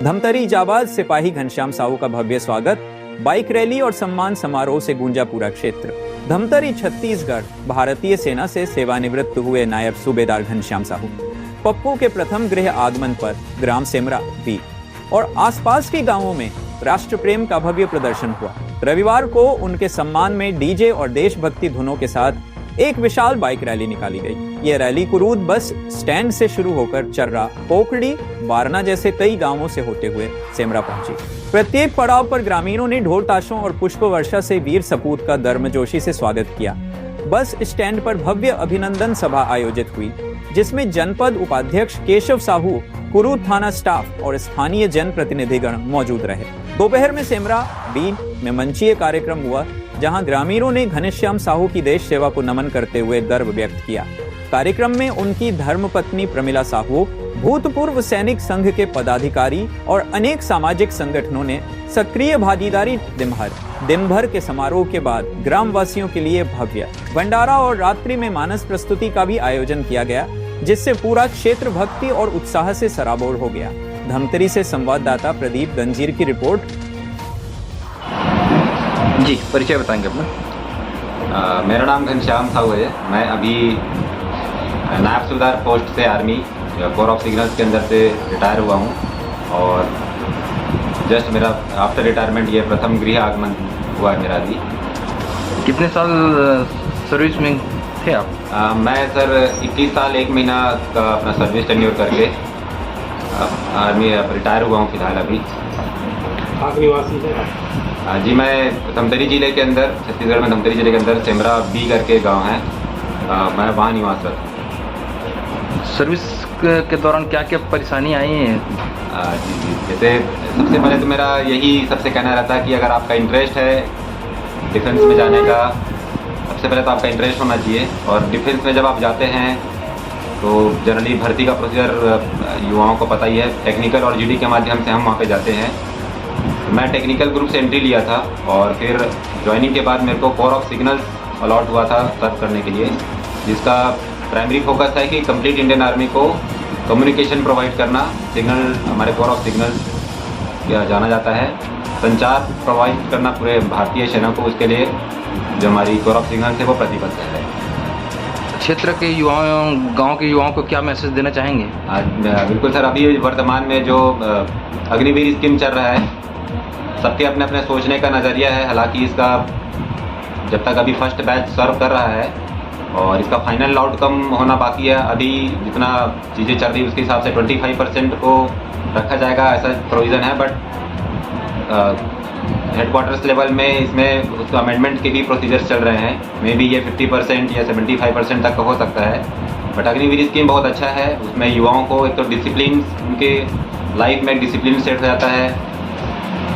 धमतरी जाबाज सिपाही घनश्याम साहू का भव्य स्वागत, बाइक रैली और सम्मान समारोह से गूंजा पूरा क्षेत्र। धमतरी छत्तीसगढ़ भारतीय सेना से सेवानिवृत्त हुए नायब सूबेदार घनश्याम साहू पप्पू के प्रथम गृह आगमन पर ग्राम सेमरा बी और आसपास के गांवों में राष्ट्र प्रेम का भव्य प्रदर्शन हुआ। रविवार को उनके सम्मान में डीजे और देशभक्ति धुनों के साथ एक विशाल बाइक रैली निकाली गई। ये रैली कुरूद बस स्टैंड से शुरू होकर चर्रा, पोखड़ी, वारना जैसे कई गांवों से होते हुए सेमरा पहुंची। प्रत्येक पड़ाव पर ग्रामीणों ने ढोल ताशों और पुष्प वर्षा से वीर सपूत का गर्मजोशी से स्वागत किया। बस स्टैंड पर भव्य अभिनंदन सभा आयोजित हुई, जिसमें जनपद उपाध्यक्ष केशव साहू, कुरूद थाना स्टाफ और स्थानीय जनप्रतिनिधिगण मौजूद रहे। दोपहर में सेमरा बी में मंचीय कार्यक्रम हुआ, जहां ग्रामीणों ने घनश्याम साहू की देश सेवा को नमन करते हुए गर्व व्यक्त किया। कार्यक्रम में उनकी धर्मपत्नी प्रमिला साहू, भूतपूर्व सैनिक संघ के पदाधिकारी और अनेक सामाजिक संगठनों ने सक्रिय भागीदारी। दिन भर के समारोह के बाद ग्रामवासियों के लिए भव्य भंडारा और रात्रि में मानस प्रस्तुति का भी आयोजन किया गया, जिससे पूरा क्षेत्र भक्ति और उत्साह से सराबोर हो गया। धमतरी से संवाददाता प्रदीप गंजीर की रिपोर्ट। जी, परिचय बताएंगे अपना। मेरा नाम घनश्याम साहू है। मैं अभी नायब सूबेदार पोस्ट से आर्मी कोर ऑफ सिग्नल्स के अंदर से रिटायर हुआ हूँ और जस्ट मेरा आफ्टर रिटायरमेंट ये प्रथम गृह आगमन हुआ है मेरा अभी। कितने साल सर्विस में थे आप? मैं सर 21 साल 1 महीना का अपना सर्विस टेन्योर करके आर्मी रिटायर हुआ हूँ फिलहाल अभी। आप निवासी हैं? जी, मैं धमतरी जिले के अंदर, छत्तीसगढ़ में धमतरी जिले के अंदर सेमरा बी करके गांव है, मैं वहाँ निवासरत हूँ। सर्विस के दौरान क्या क्या परेशानी आई हैं? जी, जैसे सबसे पहले तो मेरा यही सबसे कहना रहता है कि अगर आपका इंटरेस्ट है डिफेंस में जाने का, सबसे पहले तो आपका इंटरेस्ट होना चाहिए। और डिफेंस में जब आप जाते हैं तो जनरली भर्ती का प्रोसीजर युवाओं को पता ही है। टेक्निकल और जीडी के माध्यम से हम वहाँ पे जाते हैं। मैं टेक्निकल ग्रुप से एंट्री लिया था और फिर ज्वाइनिंग के बाद मेरे को कोर ऑफ सिग्नल्स अलॉट हुआ था सर्व करने के लिए, जिसका प्राइमरी फोकस है कि कंप्लीट इंडियन आर्मी को कम्युनिकेशन प्रोवाइड करना। सिग्नल हमारे कोर ऑफ सिग्नल्स जाना जाता है, संचार प्रोवाइड करना पूरे भारतीय सेना को। उसके लिए जो हमारी कोर ऑफ सिग्नल्स है वो प्रतिबद्ध है। क्षेत्र के युवाओं, गांव के युवाओं को क्या मैसेज देना चाहेंगे? बिल्कुल सर, अभी वर्तमान में जो अग्निवीर स्कीम चल रहा है, सबके अपने अपने सोचने का नज़रिया है। हालांकि इसका जब तक अभी फर्स्ट बैच सर्व कर रहा है और इसका फाइनल आउटकम होना बाकी है। अभी जितना चीज़ें चल रही है उसके हिसाब से 25% को रखा जाएगा, ऐसा प्रोविज़न है। बट हेडक्वार्टर्स लेवल में इसमें उसका अमेंडमेंट के भी प्रोसीजर्स चल रहे हैं। मे बी ये 50% या 75% तक का हो सकता है। बट अग्निवीर स्कीम बहुत अच्छा है। उसमें युवाओं को एक तो डिसिप्लिन, उनके लाइफ में डिसिप्लिन सेट हो जाता है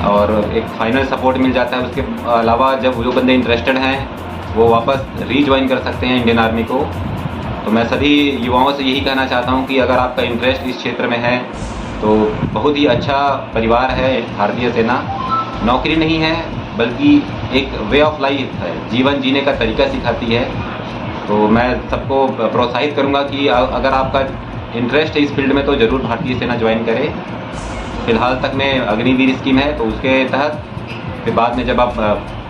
और एक फाइनल सपोर्ट मिल जाता है। उसके अलावा जब जो बंदे इंटरेस्टेड हैं वो वापस रीज्वाइन कर सकते हैं इंडियन आर्मी को। तो मैं सभी युवाओं से यही कहना चाहता हूँ कि अगर आपका इंटरेस्ट इस क्षेत्र में है तो बहुत ही अच्छा परिवार है भारतीय सेना। नौकरी नहीं है बल्कि एक वे ऑफ लाइफ है, जीवन जीने का तरीका सिखाती है। तो मैं सबको प्रोत्साहित करूँगा कि अगर आपका इंटरेस्ट है इस फील्ड में तो ज़रूर भारतीय सेना ज्वाइन करें। फिलहाल तक में अग्निवीर स्कीम है, तो उसके तहत फिर बाद में जब आप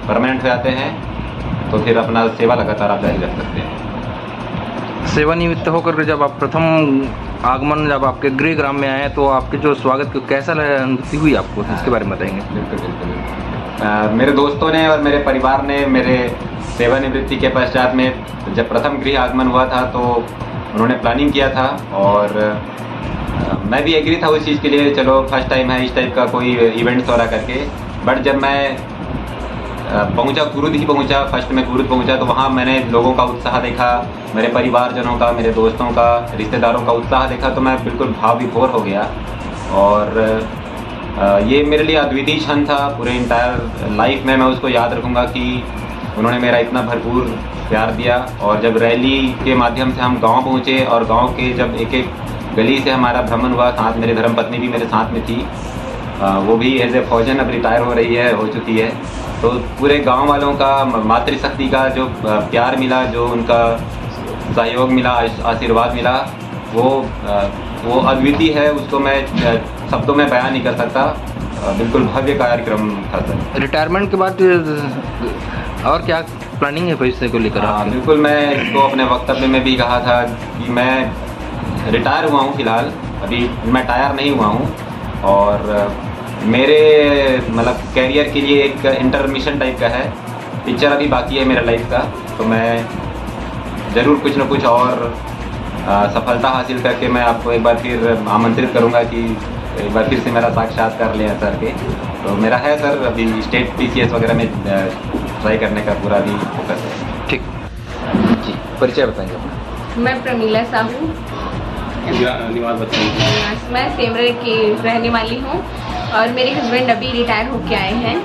परमानेंट हो जाते हैं तो फिर अपना सेवा लगातार आप जारी रख सकते हैं। सेवानिवृत्त होकर जब आप प्रथम आगमन, जब आपके गृह ग्राम में आए तो आपके जो स्वागत को कैसा अनुभूति हुई आपको, इसके बारे में बताएंगे? बिल्कुल। मेरे दोस्तों ने और मेरे परिवार ने मेरे सेवानिवृत्ति के पश्चात में जब प्रथम गृह आगमन हुआ था तो उन्होंने प्लानिंग किया था और मैं भी एग्री था उस चीज़ के लिए। चलो फर्स्ट टाइम है इस टाइप का कोई इवेंट्स हो रहा करके। बट जब मैं पहुंचा, कुरूद ही पहुंचा, फर्स्ट में कुरूद पहुंचा, तो वहाँ मैंने लोगों का उत्साह देखा, मेरे परिवारजनों का, मेरे दोस्तों का, रिश्तेदारों का उत्साह देखा तो मैं बिल्कुल भाव विभोर हो गया। और ये मेरे लिए अद्वितीय क्षण था। पूरे इंटायर लाइफ में मैं उसको याद रखूँगा कि उन्होंने मेरा इतना भरपूर प्यार दिया। और जब रैली के माध्यम से हम गाँव पहुँचे और गाँव के जब एक एक गली से हमारा भ्रमण हुआ, साथ मेरी धर्मपत्नी भी मेरे साथ में थी, वो भी एज ए फौजन अब रिटायर हो चुकी है। तो पूरे गांव वालों का, मातृशक्ति का जो प्यार मिला, जो उनका सहयोग मिला, आशीर्वाद मिला, वो अद्वितीय है। उसको मैं शब्दों में बयान नहीं कर सकता। बिल्कुल भव्य कार्यक्रम था सर। रिटायरमेंट के बाद और क्या प्लानिंग है भविष्य को लेकर? बिल्कुल, मैं इसको अपने वक्तव्य में भी कहा था कि मैं रिटायर हुआ हूँ फिलहाल, अभी मैं टायर नहीं हुआ हूँ, और मेरे मतलब कैरियर के लिए एक इंटरमिशन टाइप का है, पिक्चर अभी बाकी है मेरा लाइफ का, तो मैं ज़रूर कुछ न कुछ और सफलता हासिल करके मैं आपको एक बार फिर आमंत्रित करूंगा कि एक बार फिर से मेरा साक्षात्कार लें सर के। तो मेरा है सर अभी स्टेट PCS वगैरह में ट्राई करने का पूरा भी फोकस है। ठीक जी, परिचय बताएंगे अपना? मैं प्रमीला साहू, निवास बताइए। मैं सेमरे की रहने वाली हूँ और मेरे हस्बैंड अभी रिटायर होके आए हैं।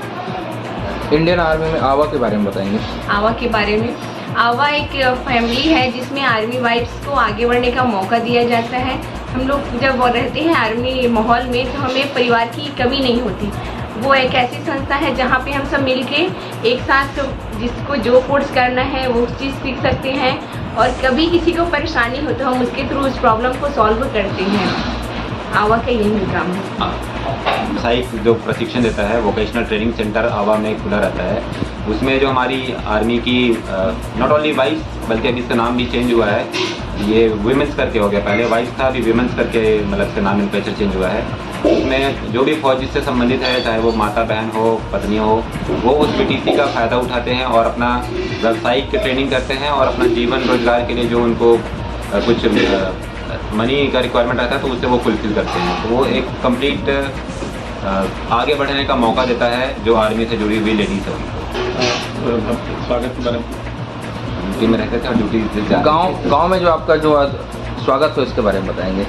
इंडियन आर्मी में आवा के बारे में बताएंगे? आवा के बारे में, आवा एक फैमिली है जिसमें आर्मी वाइफ्स को आगे बढ़ने का मौका दिया जाता है। हम लोग जब रहते हैं आर्मी माहौल में तो हमें परिवार की कमी नहीं होती। वो एक ऐसी संस्था है जहाँ पे हम सब मिलके एक साथ जिसको जो कोर्स करना है वो चीज़ सीख सकते हैं, और कभी किसी को परेशानी हो तो हम उसके थ्रू उस प्रॉब्लम को सॉल्व करते हैं। आवा का यही काम है। व्यावसायिक जो प्रशिक्षण देता है, वोकेशनल ट्रेनिंग सेंटर आवा में खुला रहता है। उसमें जो हमारी आर्मी की नॉट ओनली वाइफ बल्कि अभी इसका नाम भी चेंज हुआ है, ये वुमेंस करके हो गया, पहले वाइफ था, अभी वुमेंस करके मतलब इसका नाम इनक्लेचर चेंज हुआ है। उसमें जो भी फौज से संबंधित है, चाहे वो माता बहन हो, पत्नी हो, वो उस BTC का फ़ायदा उठाते हैं और अपना व्यावसायिक ट्रेनिंग करते हैं और अपना जीवन रोजगार के लिए जो उनको कुछ मनी का रिक्वायरमेंट रहता है तो उससे वो फुलफिल करते हैं। तो वो एक कंप्लीट आगे बढ़ने का मौका देता है जो आर्मी से जुड़ी हुई लेडीज है उनको। स्वागत के बारे में ड्यूटी में रहते थे और ड्यूटी से गांव में जो आपका जो स्वागत हो इसके बारे में बताएंगे?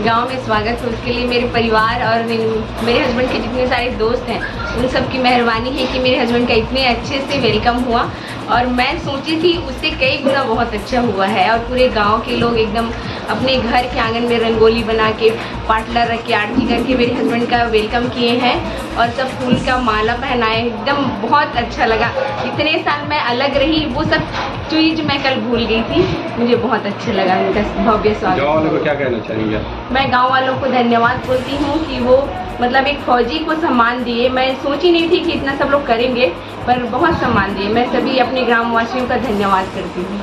गांव में स्वागत हो उसके लिए मेरे परिवार और मेरे हस्बैंड के जितने सारे दोस्त हैं उन सब की मेहरबानी है कि मेरे हस्बैंड का इतने अच्छे से वेलकम हुआ, और मैं सोची थी उससे कई गुना बहुत अच्छा हुआ है। और पूरे गांव के लोग एकदम अपने घर के आंगन में रंगोली बना के, पाटला रख के, आरती करके मेरे हस्बैंड का वेलकम किए हैं और सब फूल का माला पहनाए। एकदम बहुत अच्छा लगा। इतने साल मैं अलग रही, वो सब चीज़ मैं कल भूल गई थी। मुझे बहुत अच्छा लगा उनका भव्य स्वागत। गाँव वालों को क्या कहना चाहेंगे? मैं गांव वालों को धन्यवाद बोलती हूँ कि वो मतलब एक फौजी को सम्मान दिए। मैं सोची नहीं थी कि इतना सब लोग करेंगे, पर बहुत सम्मान दिए। मैं सभी अपने ग्रामवासियों का धन्यवाद करती हूँ।